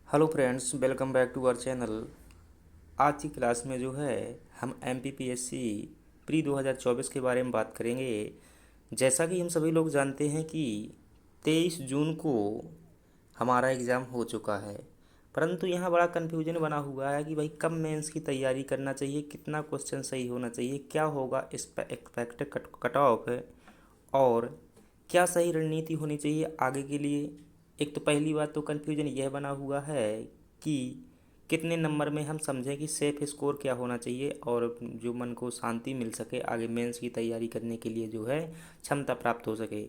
Hello friends, welcome back to our channel. आज की class में जो है हम MPPSC प्री 2024 के बारे में बात करेंगे। जैसा कि हम सभी लोग जानते हैं कि 23 जून को हमारा एग्ज़ाम हो चुका है, परंतु यहाँ बड़ा कन्फ्यूजन बना हुआ है कि भाई कब मेंस की तैयारी करना चाहिए, कितना क्वेश्चन सही होना चाहिए, क्या होगा इस पर एक्सपेक्टेड कट ऑफ है और क्या सही रणनीति होनी चाहिए आगे के लिए। एक तो पहली बात तो कन्फ्यूजन यह बना हुआ है कि कितने नंबर में हम समझें कि सेफ स्कोर क्या होना चाहिए और जो मन को शांति मिल सके आगे मेंस की तैयारी करने के लिए जो है क्षमता प्राप्त हो सके।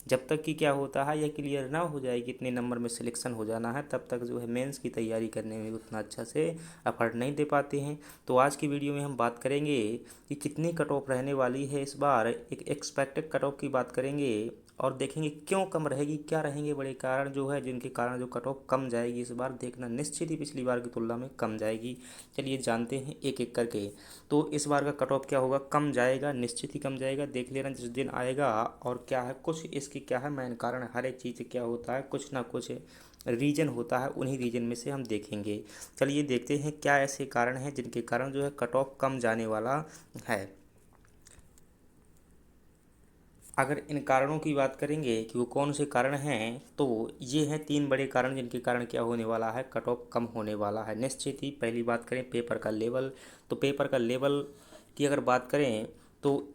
जब तक कि क्या होता है यह क्लियर ना हो जाए कितने नंबर में सिलेक्शन हो जाना है, तब तक जो है मेंस की तैयारी करने में उतना अच्छा से एफर्ट नहीं दे पाते हैं। तो आज की वीडियो में हम बात करेंगे कि कितनी कट ऑफ रहने वाली है इस बार, एक एक्सपेक्टेड कट ऑफ की बात करेंगे और देखेंगे क्यों कम रहेगी, क्या रहेंगे बड़े कारण जो है जिनके कारण जो कट ऑफ कम जाएगी इस बार। देखना निश्चित ही पिछली बार की तुलना में कम जाएगी। चलिए जानते हैं एक एक करके। तो इस बार का कट ऑफ क्या होगा, कम जाएगा, निश्चित ही कम जाएगा। देख लेना जिस दिन आएगा। और क्या है कुछ इसकी क्या है मेन कारण, हर एक चीज़ क्या होता है कुछ ना कुछ रीजन होता है, उन्हीं रीजन में से हम देखेंगे। चलिए देखते हैं क्या ऐसे कारण हैं जिनके कारण जो है कट ऑफ कम जाने वाला है। अगर इन कारणों की बात करेंगे कि वो कौन से कारण हैं, तो ये हैं तीन बड़े कारण जिनके कारण क्या होने वाला है, कट ऑफ कम होने वाला है निश्चित ही। पहली बात करें पेपर का लेवल, तो पेपर का लेवल की अगर बात करें तो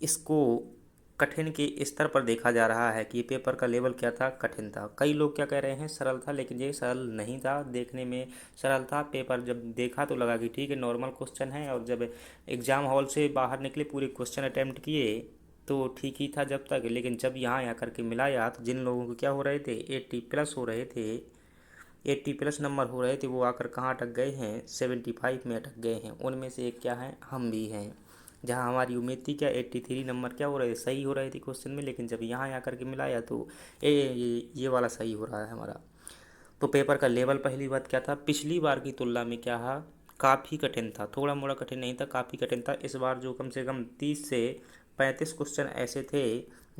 इसको कठिन के स्तर पर देखा जा रहा है कि ये पेपर का लेवल क्या था, कठिन था। कई लोग क्या कह रहे हैं सरल था, लेकिन ये सरल नहीं था। देखने में सरल था, पेपर जब देखा तो लगा कि ठीक है नॉर्मल क्वेश्चन है, और जब एग्ज़ाम हॉल से बाहर निकले पूरे क्वेश्चन अटैम्प्ट किए तो ठीक ही था जब तक, लेकिन जब यहाँ आकर के मिलाया तो जिन लोगों को क्या हो रहे थे 80+ हो रहे थे, 80+ नंबर हो रहे थे, वो आकर कहाँ अटक गए हैं 75 में अटक गए हैं। उनमें से एक क्या है, हम भी हैं। जहाँ हमारी उम्मीद थी क्या 83 नंबर क्या हो रहे थे, सही हो रहे थे क्वेश्चन में, लेकिन जब यहाँ आकर के मिलाया तो ये वाला सही हो रहा है हमारा। तो पेपर का लेवल पहली बात क्या था, पिछली बार की तुलना में क्या है, काफ़ी कठिन था। थोड़ा मोड़ा कठिन नहीं था, काफ़ी कठिन था। इस बार जो कम से कम 30 से 35 क्वेश्चन ऐसे थे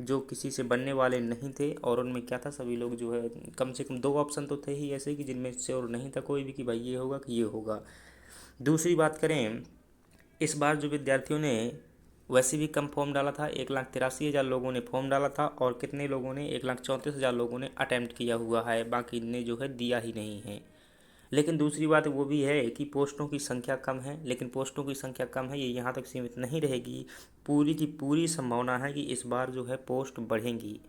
जो किसी से बनने वाले नहीं थे, और उनमें क्या था सभी लोग जो है कम से कम दो ऑप्शन तो थे ही ऐसे कि जिनमें से और नहीं था कोई भी कि भाई ये होगा कि ये होगा। दूसरी बात करें, इस बार जो विद्यार्थियों ने वैसे भी कम फॉर्म डाला था, 1,83,000 लोगों ने फॉर्म डाला था, और कितने लोगों ने 1,34,000 लोगों ने अटैम्प्ट किया हुआ है, बाकी ने जो है दिया ही नहीं है। लेकिन दूसरी बात वो भी है कि पोस्टों की संख्या कम है, लेकिन पोस्टों की संख्या कम है ये यहाँ तक सीमित नहीं रहेगी। पूरी की पूरी संभावना है कि इस बार जो है पोस्ट बढ़ेंगी,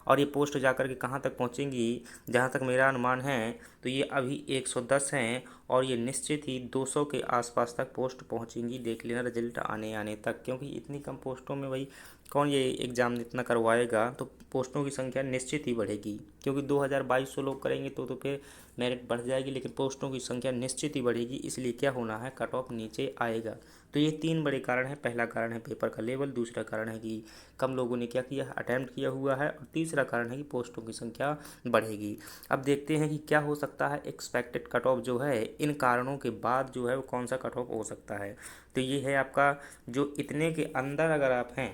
और ये पोस्ट जाकर के कहाँ तक पहुँचेंगी, जहाँ तक मेरा अनुमान है तो ये अभी 110 हैं, और ये निश्चित ही 200 के आसपास तक पोस्ट पहुँचेंगी। देख लेना रिजल्ट आने आने तक, क्योंकि इतनी कम पोस्टों में भाई कौन ये एग्ज़ाम इतना करवाएगा। तो पोस्टों की संख्या निश्चित ही बढ़ेगी, क्योंकि 2,200 लोग करेंगे तो फिर मेरिट बढ़ जाएगी, लेकिन पोस्टों की संख्या निश्चित ही बढ़ेगी। इसलिए क्या होना है, कट ऑफ नीचे आएगा। तो ये तीन बड़े कारण हैं। पहला कारण है पेपर का लेवल, दूसरा कारण है कि कम लोगों ने क्या किया है, अटैम्प्ट किया हुआ है, और तीसरा कारण है कि पोस्टों की संख्या बढ़ेगी। अब देखते हैं कि क्या हो सकता है एक्सपेक्टेड कट ऑफ जो है इन कारणों के बाद जो है वो कौन सा कट ऑफ हो सकता है। तो ये है आपका जो इतने के अंदर अगर आप हैं,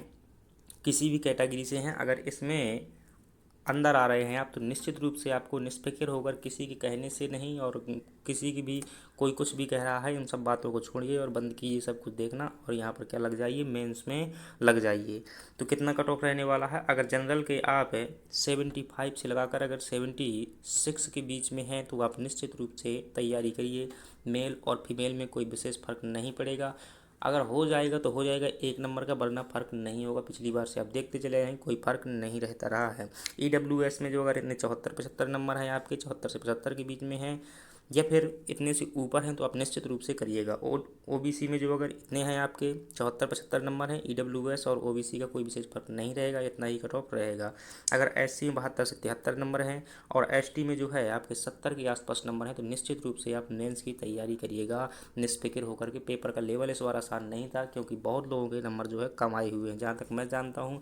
किसी भी कैटेगरी से हैं, अगर इसमें अंदर आ रहे हैं आप, तो निश्चित रूप से आपको निष्फिक्र होकर किसी के कहने से नहीं, और किसी की भी कोई कुछ भी कह रहा है इन सब बातों को छोड़िए और बंद कीजिए सब कुछ देखना, और यहाँ पर क्या लग जाइए, मेंस में लग जाइए। तो कितना कट ऑफ रहने वाला है, अगर जनरल के आप 75 से लगाकर अगर 76 के बीच में हैं तो आप निश्चित रूप से तैयारी करिए। मेल और फीमेल में कोई विशेष फ़र्क नहीं पड़ेगा। अगर हो जाएगा तो हो जाएगा एक नंबर का, वरना फ़र्क नहीं होगा। पिछली बार से आप देखते चले आए हैं कोई फ़र्क नहीं रहता रहा है। EWS में जो अगर इतने 74-75 नंबर हैं आपके, 74 से 75 के बीच में हैं, या फिर इतने से ऊपर हैं, तो आप निश्चित रूप से करिएगा। और OBC में जो अगर इतने हैं आपके 74-75 नंबर हैं, EWS और OBC का कोई विशेष फर्क नहीं रहेगा, इतना ही कट ऑफ रहेगा। अगर SC में 72 से 73 नंबर हैं, और ST में जो है आपके 70 के आसपास नंबर हैं, तो निश्चित रूप से आप मेंस की तैयारी करिएगा निष्फिक्र होकर के। पेपर का लेवल इस बार आसान नहीं था, क्योंकि बहुत लोगों के नंबर जो है कम आए हुए हैं। जहाँ तक मैं जानता हूँ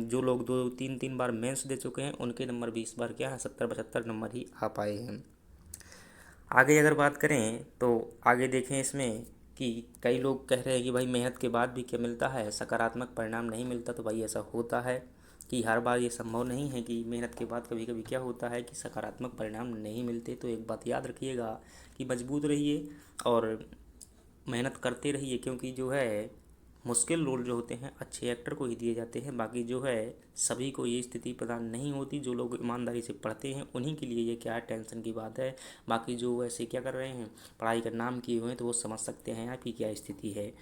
जो लोग 2-3 बार मेंस दे चुके हैं उनके नंबर भी इस बार क्या है 70-75 नंबर ही आ पाए हैं। आगे अगर बात करें तो आगे देखें इसमें कि कई लोग कह रहे हैं कि भाई मेहनत के बाद भी क्या मिलता है, सकारात्मक परिणाम नहीं मिलता। तो भाई ऐसा होता है, कि हर बार ये संभव नहीं है कि मेहनत के बाद कभी कभी क्या होता है कि सकारात्मक परिणाम नहीं मिलते। तो एक बात याद रखिएगा कि मजबूत रहिए और मेहनत करते रहिए, क्योंकि जो है मुश्किल रोल जो होते हैं अच्छे एक्टर को ही दिए जाते हैं। बाकी जो है सभी को ये स्थिति प्रदान नहीं होती। जो लोग ईमानदारी से पढ़ते हैं उन्हीं के लिए ये क्या है, टेंशन की बात है। बाकी जो वैसे क्या कर रहे हैं, पढ़ाई का नाम किए हुए हैं, तो वो समझ सकते हैं आपकी क्या स्थिति है।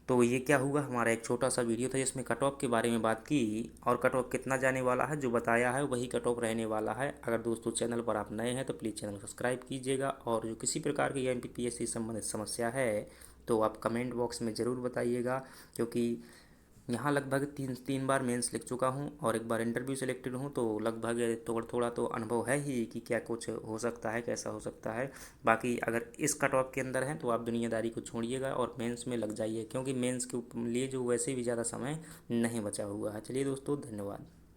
तो ये क्या हुआ, हमारा एक छोटा सा वीडियो था जिसमें कट ऑफ के बारे में बात की, और कट ऑफ कितना जाने वाला है जो बताया है वही कट ऑफ रहने वाला है। अगर दोस्तों चैनल पर आप नए हैं तो प्लीज़ चैनल को सब्सक्राइब कीजिएगा, और जो किसी प्रकार की MPPS से संबंधित समस्या है तो आप कमेंट बॉक्स में ज़रूर बताइएगा, क्योंकि यहाँ लगभग तीन तीन बार मेंस लिख चुका हूँ और एक बार इंटरव्यू सेलेक्टेड हूँ। तो लगभग थोड़ा थोड़ा तो अनुभव है ही कि क्या कुछ हो सकता है, कैसा हो सकता है। बाकी अगर इस कट ऑफ के अंदर हैं तो आप दुनियादारी को छोड़िएगा और मेंस में लग जाइए, क्योंकि मेंस के लिए जो वैसे भी ज़्यादा समय नहीं बचा हुआ है। चलिए दोस्तों, धन्यवाद।